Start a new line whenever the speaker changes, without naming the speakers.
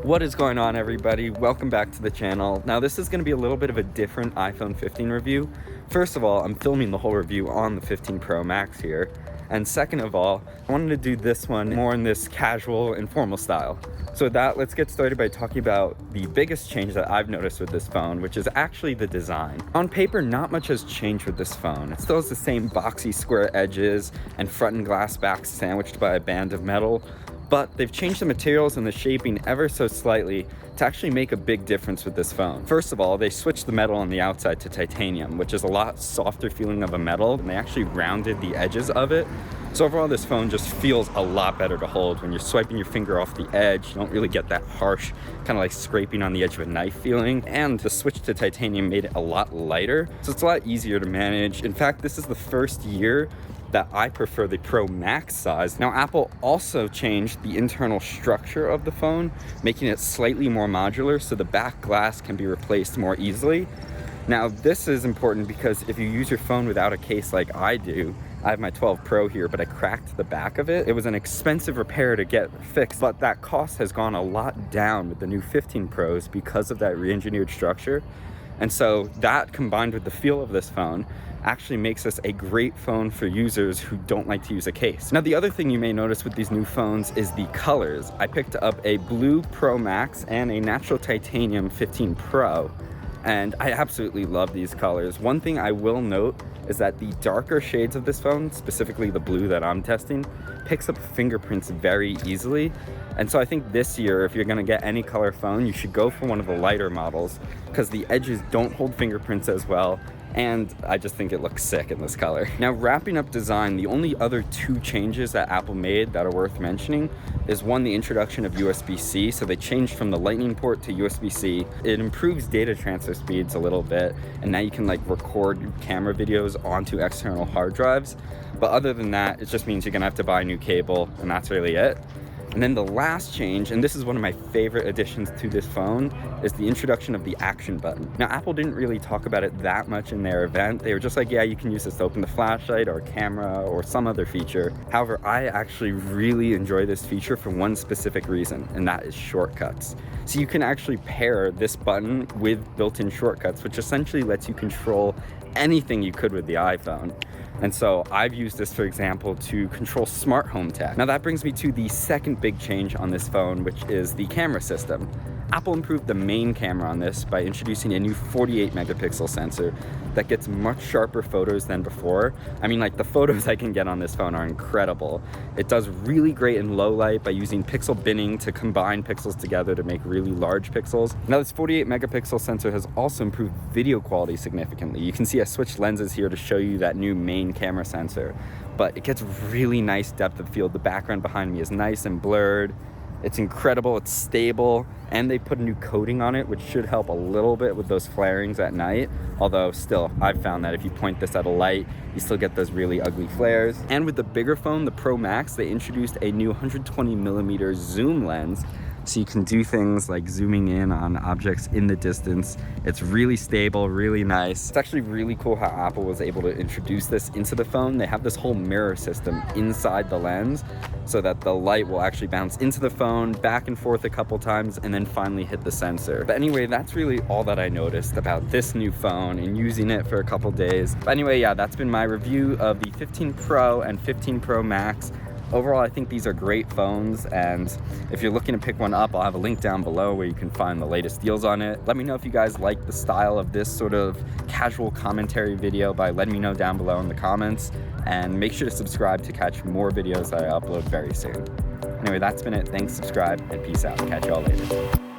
What is going on, everybody? Welcome back to the channel. Now this is going to be a little bit of a different iPhone 15 review. First of all, I'm filming the whole review on the 15 Pro Max here. And second of all, I wanted to do this one more in this casual, informal style. So with that, let's get started by talking about the biggest change that I've noticed with this phone, which is actually the design. On paper, not much has changed with this phone. It still has the same boxy square edges and front and glass back sandwiched by a band of metal, but they've changed the materials and the shaping ever so slightly to actually make a big difference with this phone. First of all, they switched the metal on the outside to titanium, which is a lot softer feeling of a metal, and they actually rounded the edges of it. So overall, this phone just feels a lot better to hold. When you're swiping your finger off the edge, you don't really get that harsh, kind of like scraping on the edge of a knife feeling. And the switch to titanium made it a lot lighter, so it's a lot easier to manage. In fact, this is the first year that I prefer the Pro Max size. Now, Apple also changed the internal structure of the phone, making it slightly more modular so the back glass can be replaced more easily. Now, this is important because if you use your phone without a case like I do, I have my 12 Pro here, but I cracked the back of it. It was an expensive repair to get fixed, but that cost has gone a lot down with the new 15 Pros because of that re-engineered structure. And so that, combined with the feel of this phone, actually makes this a great phone for users who don't like to use a case. Now, the other thing you may notice with these new phones is the colors. I picked up a blue Pro Max and a natural titanium 15 Pro, and I absolutely love these colors. One thing I will note is that the darker shades of this phone, specifically the blue that I'm testing, picks up fingerprints very easily. And so I think this year, if you're gonna get any color phone, you should go for one of the lighter models because the edges don't hold fingerprints as well. And I just think it looks sick in this color. Now, wrapping up design, the only other two changes that Apple made that are worth mentioning is one, the introduction of USB-C. So they changed from the Lightning port to USB-C. It improves data transfer speeds a little bit, and now you can like record camera videos onto external hard drives. But other than that, it just means you're gonna have to buy a new cable, and that's really it. And then the last change, and this is one of my favorite additions to this phone, is the introduction of the action button. Now, Apple didn't really talk about it that much in their event. They were just like, yeah, you can use this to open the flashlight or camera or some other feature. However, I actually really enjoy this feature for one specific reason, and that is shortcuts. So you can actually pair this button with built-in shortcuts, which essentially lets you control anything you could with the iPhone. And so I've used this, for example, to control smart home tech. Now that brings me to the second big change on this phone, which is the camera system. Apple improved the main camera on this by introducing a new 48 megapixel sensor that gets much sharper photos than before. I mean, like, the photos I can get on this phone are incredible. It does really great in low light by using pixel binning to combine pixels together to make really large pixels. Now, this 48 megapixel sensor has also improved video quality significantly. You can see I switched lenses here to show you that new main camera sensor, but it gets really nice depth of field. The background behind me is nice and blurred. It's incredible, it's stable, and they put a new coating on it, which should help a little bit with those flarings at night. Although still, I've found that if you point this at a light, you still get those really ugly flares. And with the bigger phone, the Pro Max, they introduced a new 120 millimeter zoom lens. So you can do things like zooming in on objects in the distance. It's really stable, really nice. It's actually really cool how Apple was able to introduce this into the phone. They have this whole mirror system inside the lens so that the light will actually bounce into the phone, back and forth a couple times, and then finally hit the sensor. But anyway, that's really all that I noticed about this new phone and using it for a couple days. But anyway, yeah, that's been my review of the 15 Pro and 15 Pro Max. Overall, I think these are great phones, and if you're looking to pick one up, I'll have a link down below where you can find the latest deals on it. Let me know if you guys like the style of this sort of casual commentary video by letting me know down below in the comments, and make sure to subscribe to catch more videos that I upload very soon. Anyway, that's been it. Thanks, subscribe, and peace out. Catch y'all later.